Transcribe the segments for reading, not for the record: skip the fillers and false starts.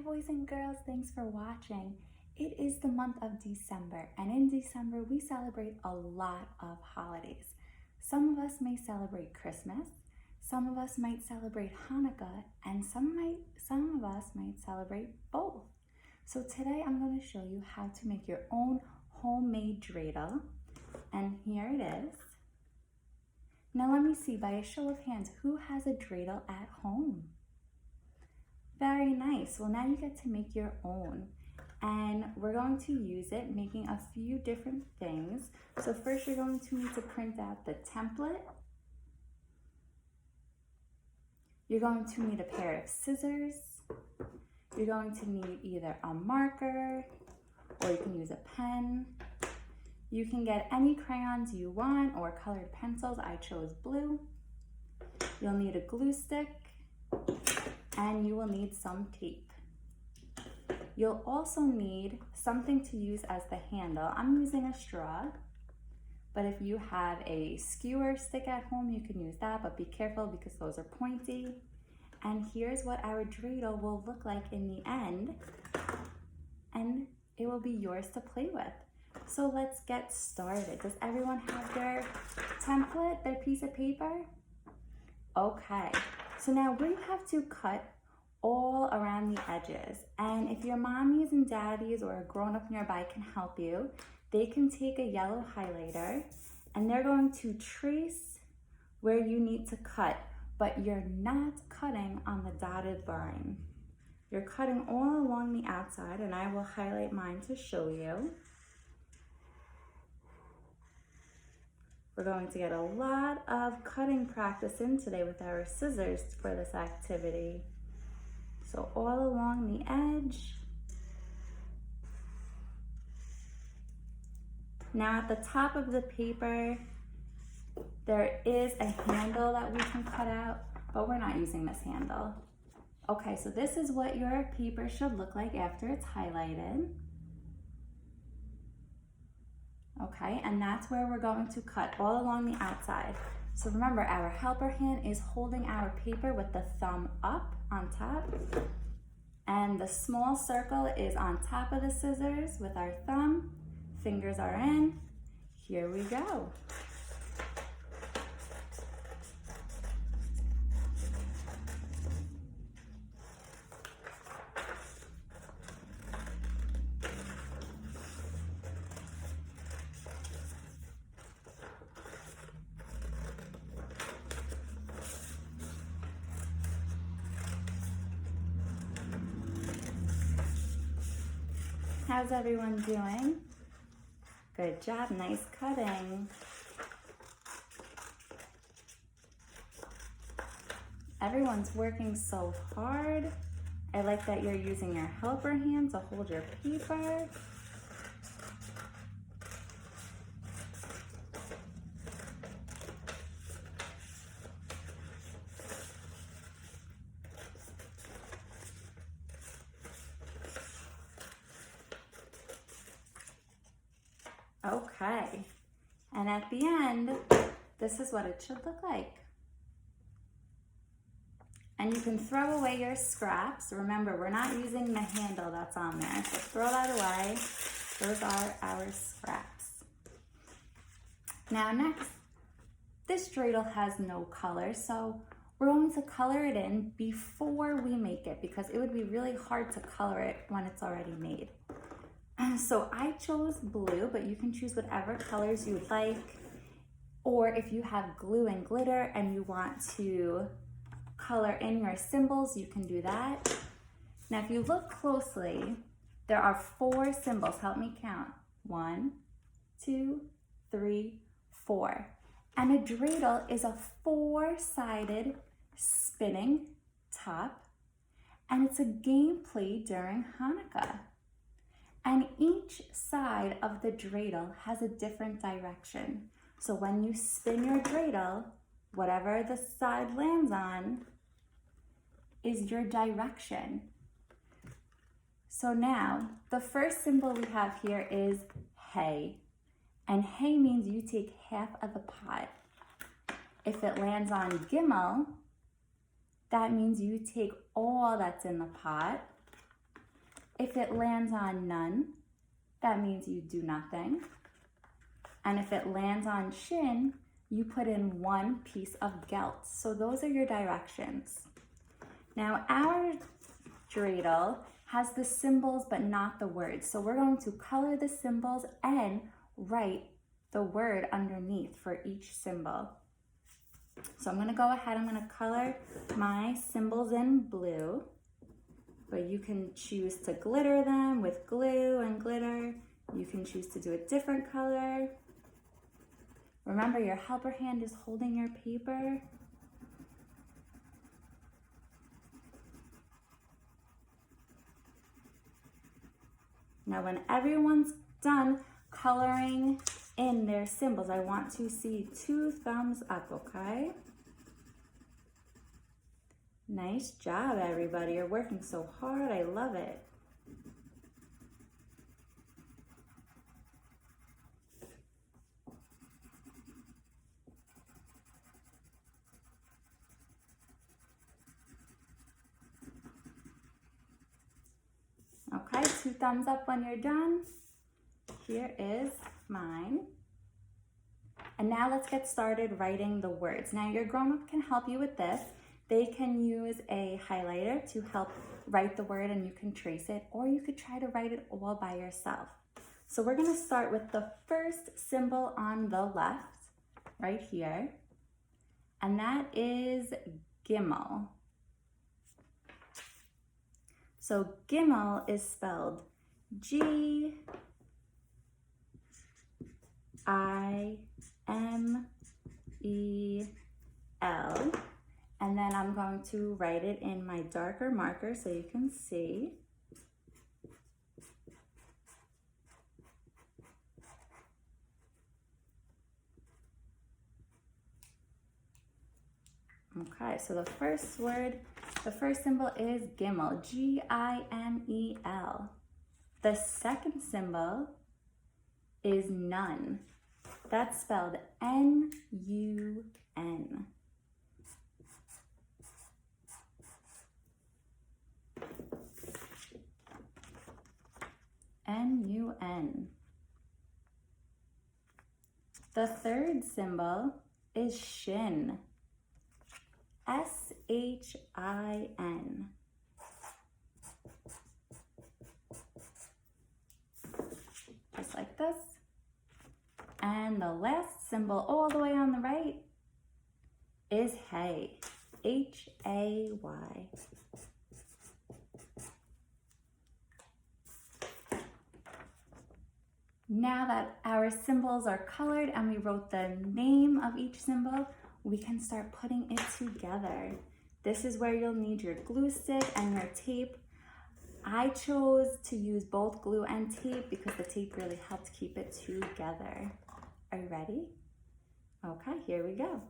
Hi boys and girls, thanks for watching. It is the month of December, and in December we celebrate a lot of holidays. Some of us may celebrate Christmas, some of us might celebrate Hanukkah, and some of us might celebrate both. So today I'm going to show you how to make your own homemade dreidel, and here it is. Now let me see, by a show of hands, who has a dreidel at home? Very nice. Well, now you get to make your own, and we're going to use it making a few different things. So first you're going to need to print out the template. You're going to need a pair of scissors. You're going to need either a marker or you can use a pen. You can get any crayons you want or colored pencils. I chose blue. You'll need a glue stick, and you will need some tape. You'll also need something to use as the handle. I'm using a straw, but if you have a skewer stick at home, you can use that, but be careful because those are pointy. And here's what our dreidel will look like in the end, and it will be yours to play with. So let's get started. Does everyone have their template, their piece of paper? Okay. So now we have to cut all around the edges, and if your mommies and daddies or a grown-up nearby can help you, they can take a yellow highlighter and they're going to trace where you need to cut, but you're not cutting on the dotted line. You're cutting all along the outside, and I will highlight mine to show you. We're going to get a lot of cutting practice in today with our scissors for this activity. So all along the edge. Now at the top of the paper, there is a handle that we can cut out, but we're not using this handle. Okay, so this is what your paper should look like after it's highlighted. Okay, and that's where we're going to cut all along the outside. So remember, our helper hand is holding our paper with the thumb up on top, and the small circle is on top of the scissors with our thumb. Fingers are in. Here we go. How's everyone doing? Good job, nice cutting. Everyone's working so hard. I like that you're using your helper hand to hold your paper. Okay, and at the end, this is what it should look like. And you can throw away your scraps. Remember, we're not using the handle that's on there, so throw that away. Those are our scraps. Now next, this dreidel has no color, so we're going to color it in before we make it because it would be really hard to color it when it's already made. So I chose blue, but you can choose whatever colors you would like. Or if you have glue and glitter and you want to color in your symbols, you can do that. Now, if you look closely, there are 4 symbols. Help me count. 1, 2, 3, 4. And a dreidel is a 4-sided spinning top, and it's a game played during Hanukkah. And each side of the dreidel has a different direction. So when you spin your dreidel, whatever the side lands on is your direction. So now, the first symbol we have here is hay. And hay means you take half of the pot. If it lands on gimel, that means you take all that's in the pot. If it lands on none, that means you do nothing. And if it lands on shin, you put in one piece of gelt. So those are your directions. Now our dreidel has the symbols but not the words. So we're going to color the symbols and write the word underneath for each symbol. So I'm gonna go ahead, I'm gonna color my symbols in blue, but you can choose to glitter them with glue and glitter. You can choose to do a different color. Remember, your helper hand is holding your paper. Now, when everyone's done coloring in their symbols, I want to see 2 thumbs up, okay? Nice job, everybody. You're working so hard. I love it. Okay, 2 thumbs up when you're done. Here is mine. And now let's get started writing the words. Now your grown-up can help you with this. They can use a highlighter to help write the word and you can trace it, or you could try to write it all by yourself. So we're gonna start with the first symbol on the left, right here, and that is Gimel. So Gimel is spelled G-I-M-E-L. And then I'm going to write it in my darker marker so you can see. Okay, so the first symbol is Gimel, G-I-M-E-L. The second symbol is None. That's spelled N-U-N. N-U-N. The third symbol is Shin. S-H-I-N. Just like this. And the last symbol all the way on the right is Hay. H-A-Y. Now that our symbols are colored and we wrote the name of each symbol, we can start putting it together. This is where you'll need your glue stick and your tape. I chose to use both glue and tape because the tape really helped keep it together. Are you ready? Okay, here we go.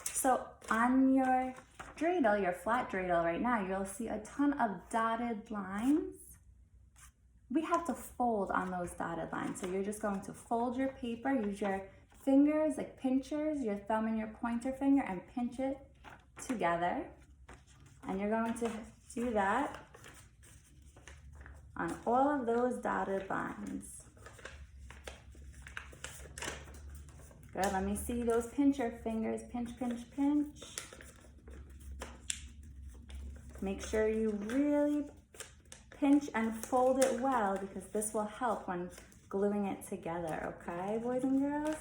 So on your dreidel, your flat dreidel right now, you'll see a ton of dotted lines. We have to fold on those dotted lines. So you're just going to fold your paper, use your fingers like pinchers, your thumb and your pointer finger, and pinch it together. And you're going to do that on all of those dotted lines. Good, let me see those pincher fingers. Pinch, pinch, pinch. Make sure you really pinch and fold it well because this will help when gluing it together, okay, boys and girls?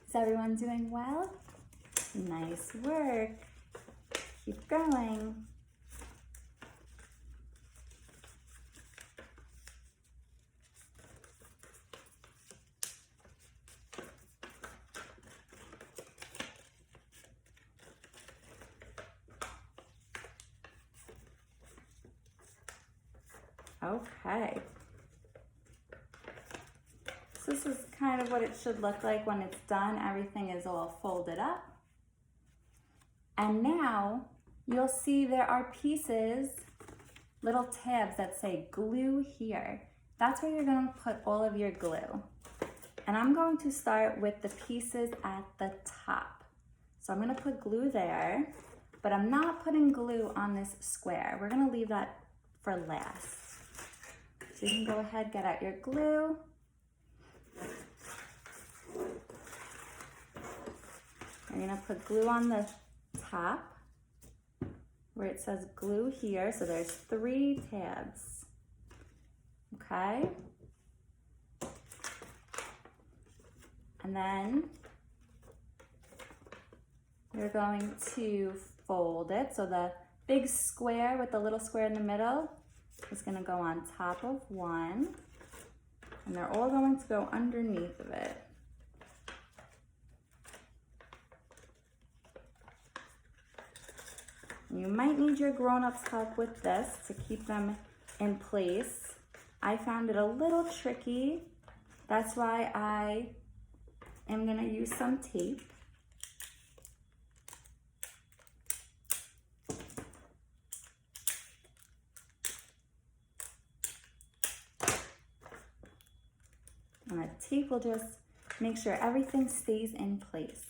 Is everyone doing well? Nice work. Keep going. Okay. So this is kind of what it should look like when it's done. Everything is all folded up. And now you'll see there are pieces, little tabs that say glue here. That's where you're going to put all of your glue. And I'm going to start with the pieces at the top. So I'm gonna put glue there, but I'm not putting glue on this square. We're gonna leave that for last. So you can go ahead, get out your glue. You're gonna put glue on the top where it says glue here. So there's 3 tabs, okay? And then you're going to fold it. So the big square with the little square in the middle is gonna go on top of one, and they're all going to go underneath of it. You might need your grown-ups' help with this to keep them in place. I found it a little tricky. That's why I am gonna use some tape. And the tape will just make sure everything stays in place.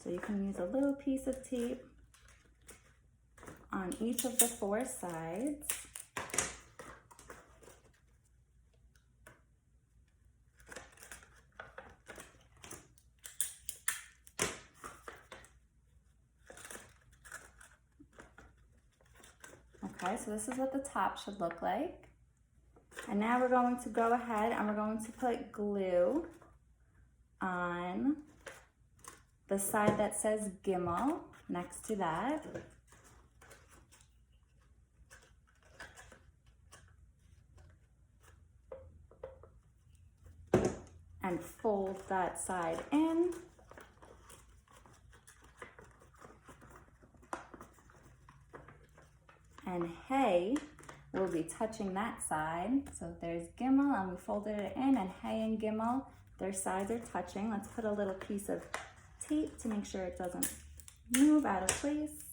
So you can use a little piece of tape on each of the 4 sides. Okay, so this is what the top should look like. And now we're going to go ahead and we're going to put glue on the side that says Gimel next to that. And fold that side in. And Hey will be touching that side. So there's Gimel and we folded it in, and Hey and Gimel, their sides are touching. Let's put a little piece of tape to make sure it doesn't move out of place.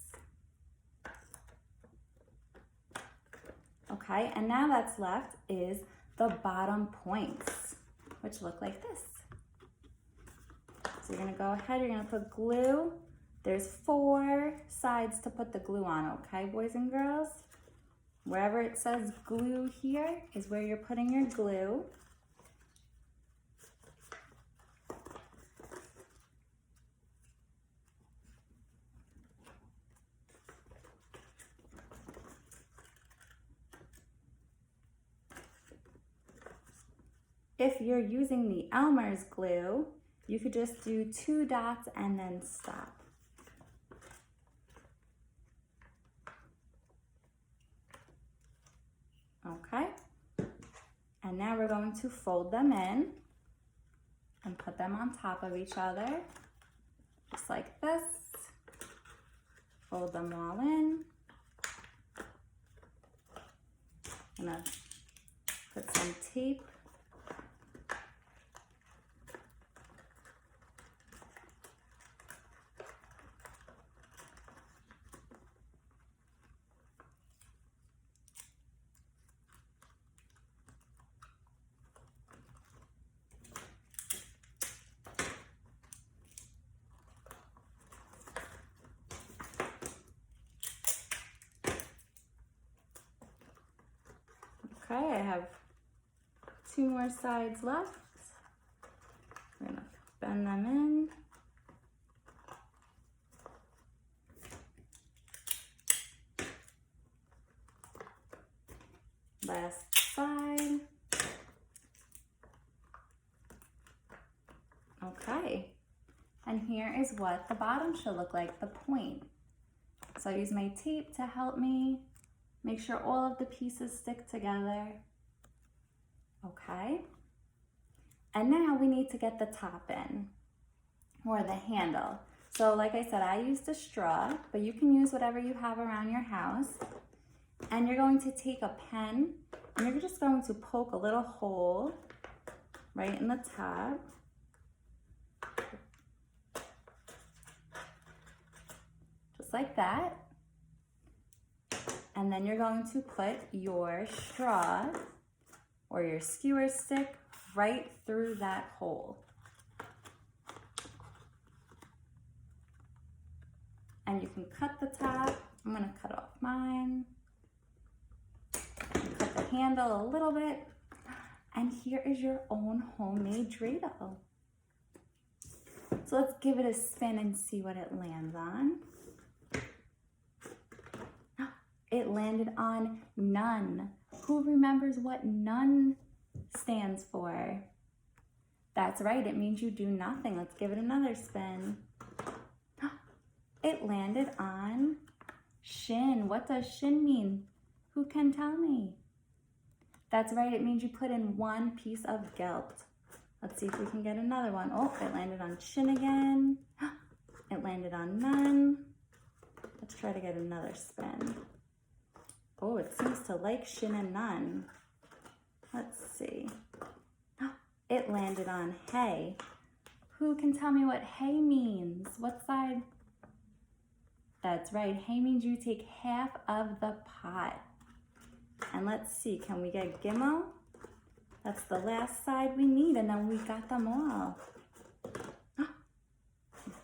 Okay, and now that's left is the bottom points, which look like this. So you're gonna go ahead, you're gonna put glue. There's 4 sides to put the glue on, okay, boys and girls? Wherever it says glue here is where you're putting your glue. If you're using the Elmer's glue, you could just do 2 dots and then stop. Okay, and now we're going to fold them in and put them on top of each other, just like this. Fold them all in. I'm gonna put some tape . Okay, I have 2 more sides left. We're gonna bend them in. Last side. Okay, and here is what the bottom should look like, the point. So I use my tape to help me make sure all of the pieces stick together. Okay, and now we need to get the top in, or the handle. So like I said, I used a straw, but you can use whatever you have around your house. And you're going to take a pen and you're just going to poke a little hole right in the top. Just like that. And then you're going to put your straw or your skewer stick right through that hole. And you can cut the top. I'm gonna cut off mine. Cut the handle a little bit. And here is your own homemade dreidel. So let's give it a spin and see what it lands on. It landed on none. Who remembers what none stands for? That's right, it means you do nothing. Let's give it another spin. It landed on shin. What does shin mean? Who can tell me? That's right, it means you put in one piece of guilt. Let's see if we can get another one. Oh, it landed on shin again. It landed on none. Let's try to get another spin. Oh, it seems to like shin and none. Let's see. It landed on hay. Who can tell me what hay means? What side? That's right, hay means you take half of the pot. And let's see, can we get gimel? That's the last side we need, and then we got them all.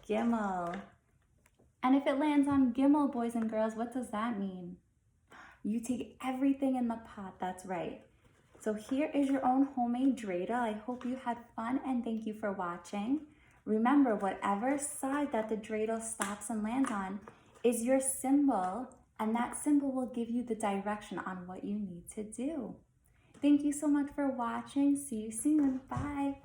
Gimel. And if it lands on gimel, boys and girls, what does that mean? You take everything in the pot, that's right. So here is your own homemade dreidel. I hope you had fun, and thank you for watching. Remember, whatever side that the dreidel stops and lands on is your symbol, and that symbol will give you the direction on what you need to do. Thank you so much for watching. See you soon. Bye.